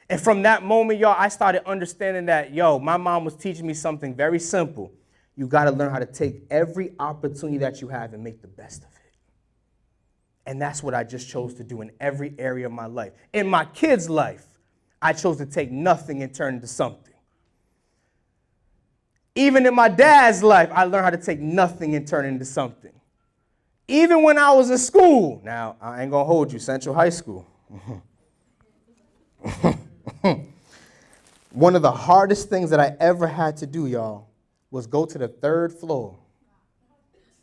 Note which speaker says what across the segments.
Speaker 1: And from that moment, y'all, I started understanding that, my mom was teaching me something very simple. You got to learn how to take every opportunity that you have and make the best of it. And that's what I just chose to do in every area of my life. In my kids' life, I chose to take nothing and turn it into something. Even in my dad's life, I learned how to take nothing and turn it into something. Even when I was in school, now I ain't gonna hold you, Central High School. One of the hardest things that I ever had to do, y'all, was go to the 3rd floor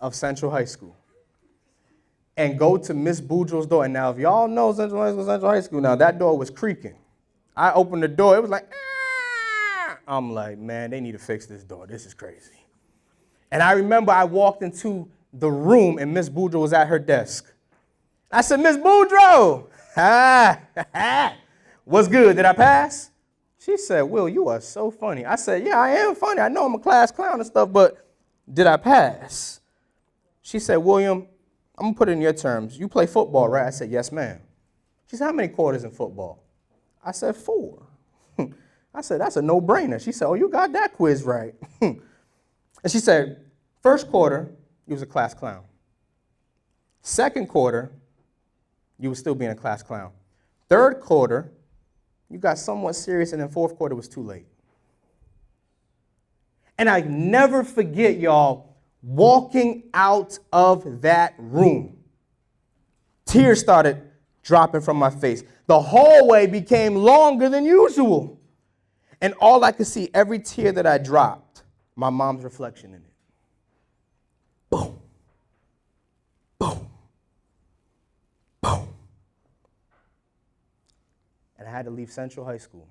Speaker 1: of Central High School and go to Miss Boudreaux's door. And now, if y'all know Central High School, now that door was creaking. I opened the door, it was like, ah! I'm like, man, they need to fix this door. This is crazy. And I remember I walked into the room and Miss Boudreaux was at her desk. I said, Miss Boudreaux, what's good? Did I pass? She said, Will, you are so funny. I said, yeah, I am funny. I know I'm a class clown and stuff, but did I pass? She said, William, I'm going to put it in your terms. You play football, right? I said, yes, ma'am. She said, how many quarters in football? I said, 4. I said, that's a no-brainer. She said, oh, you got that quiz right. And she said, first quarter, you was a class clown. Second quarter, you was still being a class clown. Third quarter, you got somewhat serious, and then fourth quarter was too late. And I never forget, y'all, walking out of that room. Tears started dropping from my face. The hallway became longer than usual. And all I could see, every tear that I dropped, my mom's reflection in it. Boom. Boom. Boom. And I had to leave Central High School,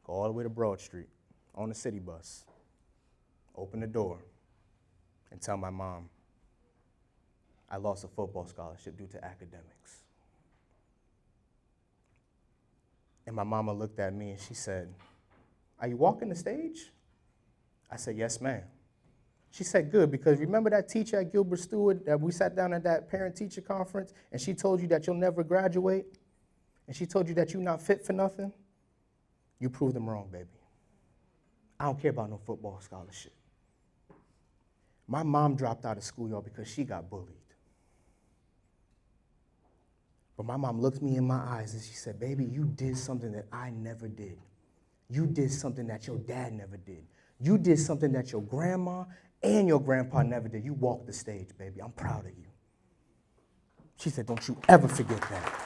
Speaker 1: go all the way to Broad Street on the city bus, open the door, and tell my mom I lost a football scholarship due to academics. And my mama looked at me and she said, are you walking the stage? I said, yes, ma'am. She said, good, because remember that teacher at Gilbert Stewart that we sat down at that parent-teacher conference and she told you that you'll never graduate? And she told you that you're not fit for nothing? You proved them wrong, baby. I don't care about no football scholarship. My mom dropped out of school, y'all, because she got bullied. But my mom looked me in my eyes and she said, baby, you did something that I never did. You did something that your dad never did. You did something that your grandma and your grandpa never did. You walked the stage, baby. I'm proud of you. She said, don't you ever forget that.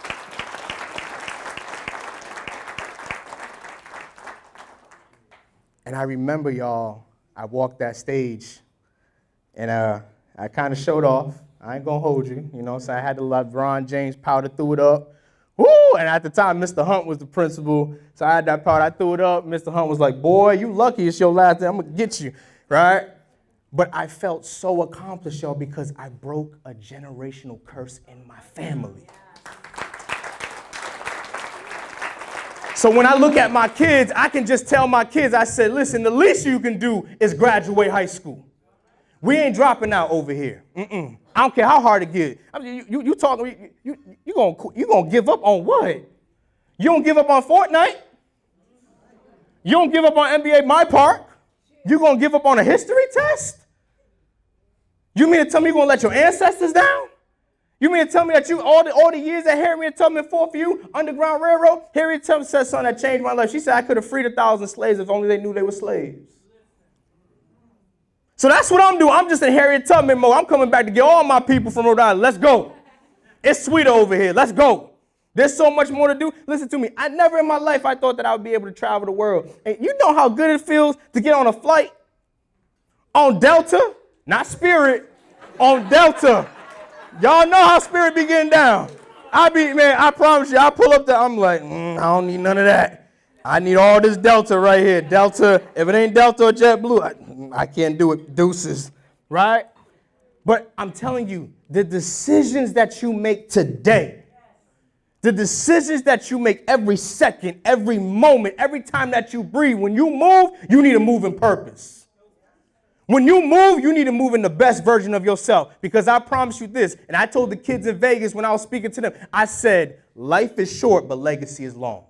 Speaker 1: And I remember, y'all, I walked that stage and I kind of showed off. I ain't gonna hold you, so I had to let LeBron James powder, threw it up. Woo! And at the time, Mr. Hunt was the principal, so I had that powder, I threw it up. Mr. Hunt was like, boy, you lucky it's your last day, I'm gonna get you, right? But I felt so accomplished, y'all, because I broke a generational curse in my family. So when I look at my kids, I can just tell my kids, I said, listen, the least you can do is graduate high school. We ain't dropping out over here. I don't care how hard it gets. I mean, you talking, you gonna give up on what? You don't give up on Fortnite? You don't give up on NBA My Park? You gonna give up on a history test? You mean to tell me you're gonna let your ancestors down? You mean to tell me that you all the years that Harriet Tubman fought for you, Underground Railroad? Harriet Tubman said something that changed my life. She said I could have freed 1,000 slaves if only they knew they were slaves. So that's what I'm doing. I'm just in Harriet Tubman mode. I'm coming back to get all my people from Rhode Island. Let's go. It's sweet over here. Let's go. There's so much more to do. Listen to me. I never in my life I thought that I would be able to travel the world. And you know how good it feels to get on a flight on Delta, not Spirit, on Delta. Y'all know how Spirit be getting down. I promise you, I pull up there, I'm like, I don't need none of that. I need all this Delta right here. Delta, if it ain't Delta or JetBlue, I can't do it. Deuces, right? But I'm telling you, the decisions that you make today, the decisions that you make every second, every moment, every time that you breathe, when you move, you need to move in purpose. When you move, you need to move in the best version of yourself. Because I promise you this, and I told the kids in Vegas when I was speaking to them, I said, life is short, but legacy is long.